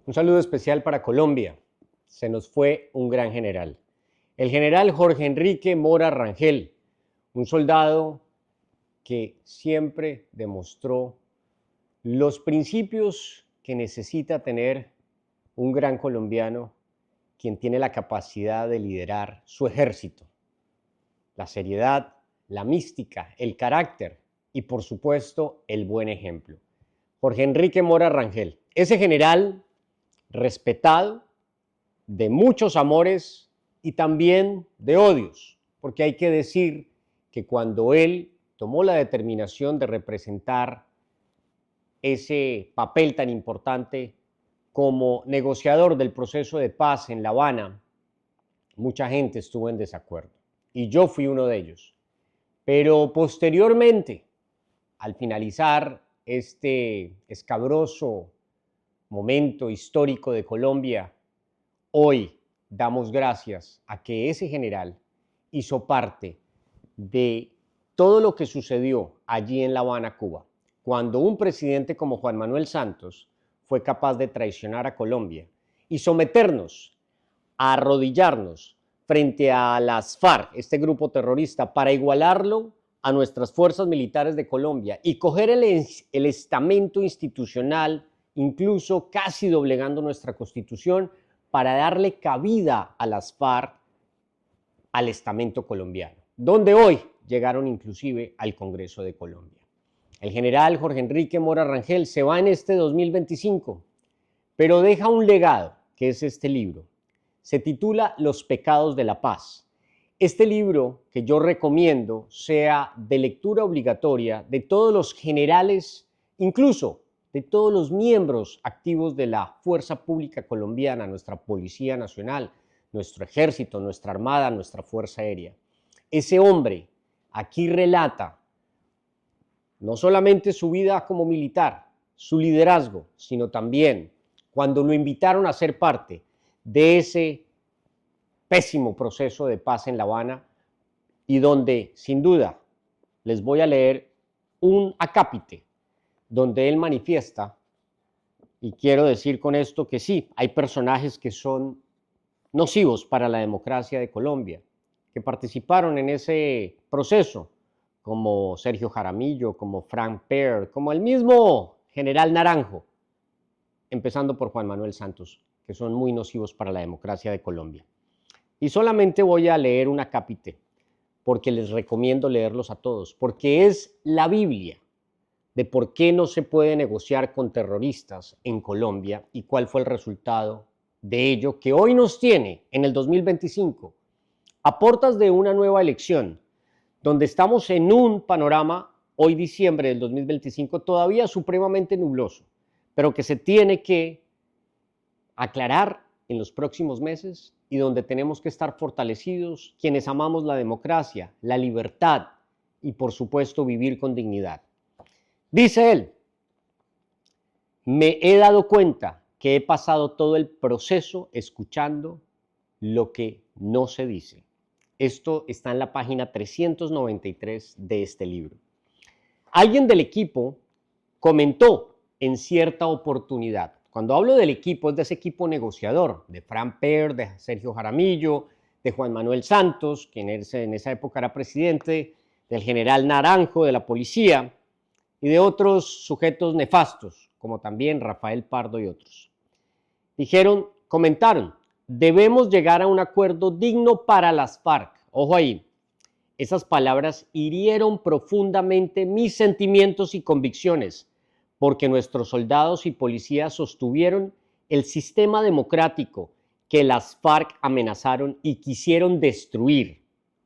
Un saludo especial para Colombia. Se nos fue un gran general. El general Jorge Enrique Mora Rangel, un soldado que siempre demostró los principios que necesita tener un gran colombiano, quien tiene la capacidad de liderar su ejército. La seriedad, la mística, el carácter y, por supuesto, el buen ejemplo. Jorge Enrique Mora Rangel, ese general respetado, de muchos amores y también de odios, porque hay que decir que cuando él tomó la determinación de representar ese papel tan importante como negociador del proceso de paz en La Habana, mucha gente estuvo en desacuerdo y yo fui uno de ellos. Pero posteriormente, al finalizar este escabroso momento histórico de Colombia, hoy damos gracias a que ese general hizo parte de todo lo que sucedió allí en La Habana, Cuba, cuando un presidente como Juan Manuel Santos fue capaz de traicionar a Colombia y someternos a arrodillarnos frente a las FARC, este grupo terrorista, para igualarlo a nuestras fuerzas militares de Colombia y coger el estamento institucional, incluso casi doblegando nuestra Constitución, para darle cabida a las FARC al estamento colombiano, donde hoy llegaron inclusive al Congreso de Colombia. El general Jorge Enrique Mora Rangel se va en este 2025, pero deja un legado, que es este libro. Se titula Los pecados de la paz. Este libro, que yo recomiendo, sea de lectura obligatoria de todos los generales, incluso de todos los miembros activos de la Fuerza Pública Colombiana, nuestra Policía Nacional, nuestro Ejército, nuestra Armada, nuestra Fuerza Aérea. Ese hombre aquí relata no solamente su vida como militar, su liderazgo, sino también cuando lo invitaron a ser parte de ese pésimo proceso de paz en La Habana, y donde, sin duda, les voy a leer un acápite donde él manifiesta, y quiero decir con esto que sí, hay personajes que son nocivos para la democracia de Colombia, que participaron en ese proceso, como Sergio Jaramillo, como Frank Peer, como el mismo general Naranjo, empezando por Juan Manuel Santos, que son muy nocivos para la democracia de Colombia. Y solamente voy a leer un acápite, porque les recomiendo leerlos a todos, porque es la Biblia de por qué no se puede negociar con terroristas en Colombia y cuál fue el resultado de ello, que hoy nos tiene en el 2025, a puertas de una nueva elección, donde estamos en un panorama, hoy diciembre del 2025, todavía supremamente nubloso, pero que se tiene que aclarar en los próximos meses y donde tenemos que estar fortalecidos quienes amamos la democracia, la libertad y, por supuesto, vivir con dignidad. Dice él: me he dado cuenta que he pasado todo el proceso escuchando lo que no se dice. Esto está en la página 393 de este libro. Alguien del equipo comentó en cierta oportunidad, cuando hablo del equipo, es de ese equipo negociador, de Frank Peer, de Sergio Jaramillo, de Juan Manuel Santos, quien en esa época era presidente, del general Naranjo, de la policía, y de otros sujetos nefastos, como también Rafael Pardo y otros. Comentaron, debemos llegar a un acuerdo digno para las FARC. Ojo ahí, esas palabras hirieron profundamente mis sentimientos y convicciones, porque nuestros soldados y policías sostuvieron el sistema democrático que las FARC amenazaron y quisieron destruir.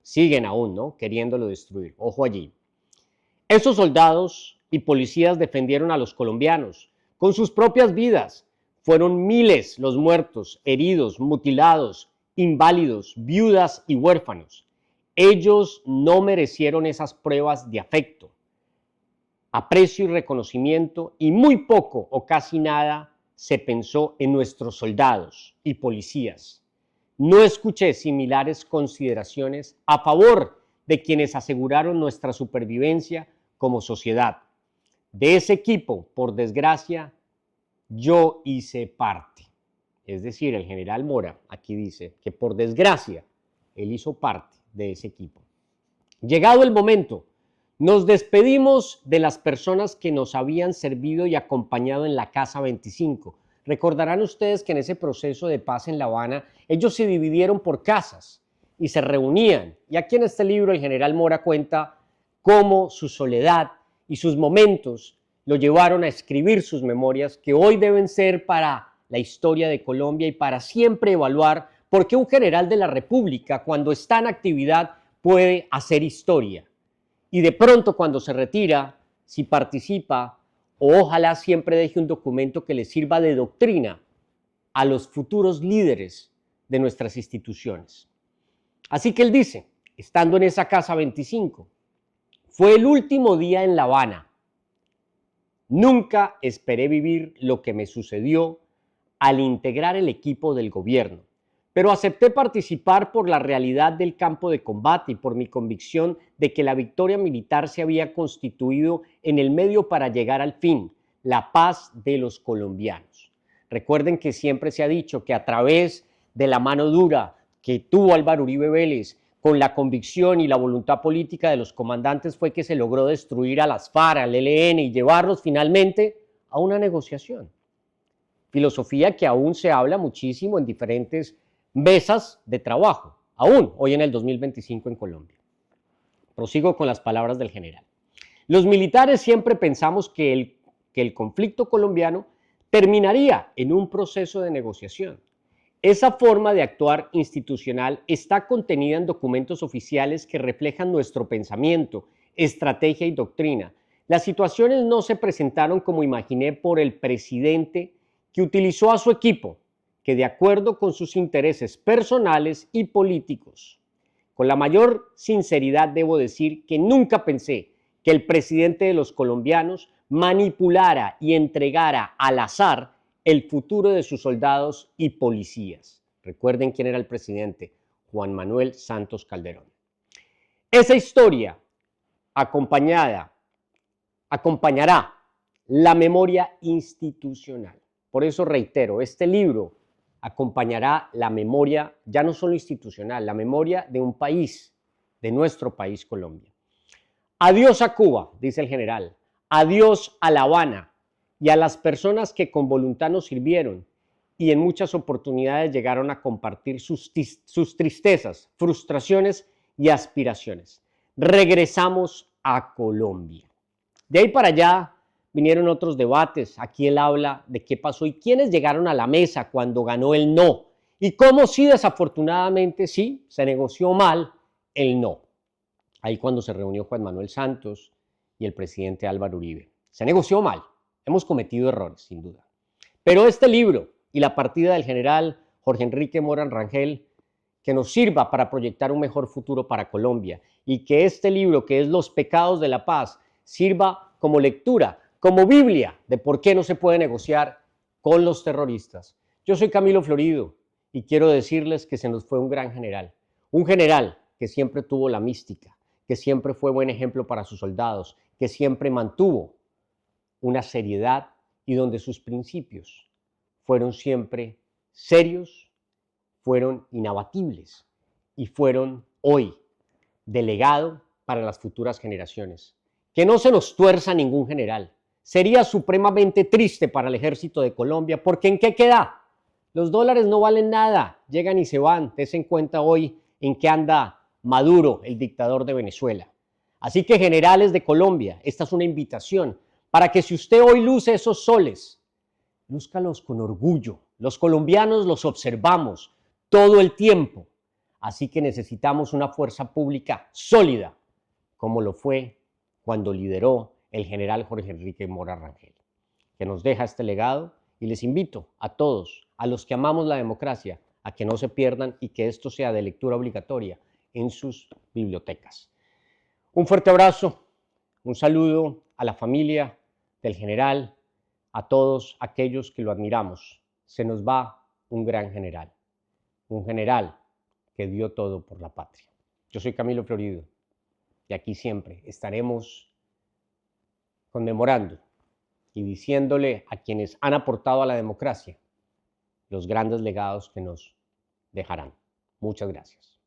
Siguen aún, ¿no?, queriéndolo destruir. Ojo allí. Esos soldados y policías defendieron a los colombianos con sus propias vidas. Fueron miles los muertos, heridos, mutilados, inválidos, viudas y huérfanos. Ellos no merecieron esas pruebas de afecto, aprecio y reconocimiento, y muy poco o casi nada se pensó en nuestros soldados y policías. No escuché similares consideraciones a favor de quienes aseguraron nuestra supervivencia como sociedad. De ese equipo, por desgracia, yo hice parte. es decir, el general Mora, aquí dice que por desgracia él hizo parte de ese equipo. Llegado el momento, nos despedimos de las personas que nos habían servido y acompañado en la Casa 25. Recordarán ustedes que en ese proceso de paz en La Habana, ellos se dividieron por casas y se reunían. Y aquí en este libro el general Mora cuenta cómo su soledad y sus momentos lo llevaron a escribir sus memorias, que hoy deben ser para la historia de Colombia y para siempre evaluar por qué un general de la República, cuando está en actividad, puede hacer historia. Y de pronto cuando se retira, si participa, o ojalá siempre deje un documento que le sirva de doctrina a los futuros líderes de nuestras instituciones. Así que él dice, estando en esa Casa 25, fue el último día en La Habana. Nunca esperé vivir lo que me sucedió al integrar el equipo del gobierno, pero acepté participar por la realidad del campo de combate y por mi convicción de que la victoria militar se había constituido en el medio para llegar al fin, la paz de los colombianos. Recuerden que siempre se ha dicho que a través de la mano dura que tuvo Álvaro Uribe Vélez, con la convicción y la voluntad política de los comandantes, fue que se logró destruir a las FARC, al ELN y llevarlos finalmente a una negociación. Filosofía que aún se habla muchísimo en diferentes mesas de trabajo, aún hoy en el 2025 en Colombia. Prosigo con las palabras del general. Los militares siempre pensamos que el conflicto colombiano terminaría en un proceso de negociación. Esa forma de actuar institucional está contenida en documentos oficiales que reflejan nuestro pensamiento, estrategia y doctrina. Las situaciones no se presentaron como imaginé por el presidente, que utilizó a su equipo, que de acuerdo con sus intereses personales y políticos. Con la mayor sinceridad debo decir que nunca pensé que el presidente de los colombianos manipulara y entregara al azar el futuro de sus soldados y policías. Recuerden quién era el presidente, Juan Manuel Santos Calderón. Esa historia acompañará la memoria institucional. Por eso reitero, este libro acompañará la memoria, ya no solo institucional, la memoria de un país, de nuestro país, Colombia. Adiós a Cuba, dice el general, adiós a La Habana y a las personas que con voluntad nos sirvieron y en muchas oportunidades llegaron a compartir sus tristezas, frustraciones y aspiraciones. Regresamos a Colombia. De ahí para allá vinieron otros debates. Aquí él habla de qué pasó y quiénes llegaron a la mesa cuando ganó el no. Y cómo sí, desafortunadamente, sí, se negoció mal el no. Ahí cuando se reunió Juan Manuel Santos y el presidente Álvaro Uribe. Se negoció mal. Hemos cometido errores, sin duda. Pero este libro y la partida del general Jorge Enrique Mora Rangel, que nos sirva para proyectar un mejor futuro para Colombia, y que este libro, que es Los pecados de la paz, sirva como lectura, como Biblia de por qué no se puede negociar con los terroristas. Yo soy Camilo Florido y quiero decirles que se nos fue un general que siempre tuvo la mística, que siempre fue buen ejemplo para sus soldados, que siempre mantuvo una seriedad y donde sus principios fueron siempre serios, fueron inabatibles y fueron hoy delegado para las futuras generaciones. Que no se nos tuerza ningún general. Sería supremamente triste para el ejército de Colombia, porque ¿en qué queda? Los dólares no valen nada, llegan y se van. Tense en cuenta hoy en qué anda Maduro, el dictador de Venezuela. Así que, generales de Colombia, esta es una invitación para que si usted hoy luce esos soles, lúzcalos con orgullo. Los colombianos los observamos todo el tiempo. Así que necesitamos una fuerza pública sólida, como lo fue cuando lideró el general Jorge Enrique Mora Rangel, que nos deja este legado, y les invito a todos, a los que amamos la democracia, a que no se pierdan y que esto sea de lectura obligatoria en sus bibliotecas. Un fuerte abrazo, un saludo a la familia del general, a todos aquellos que lo admiramos. Se nos va un gran general, un general que dio todo por la patria. Yo soy Camilo Florido y aquí siempre estaremos conmemorando y diciéndole a quienes han aportado a la democracia los grandes legados que nos dejarán. Muchas gracias.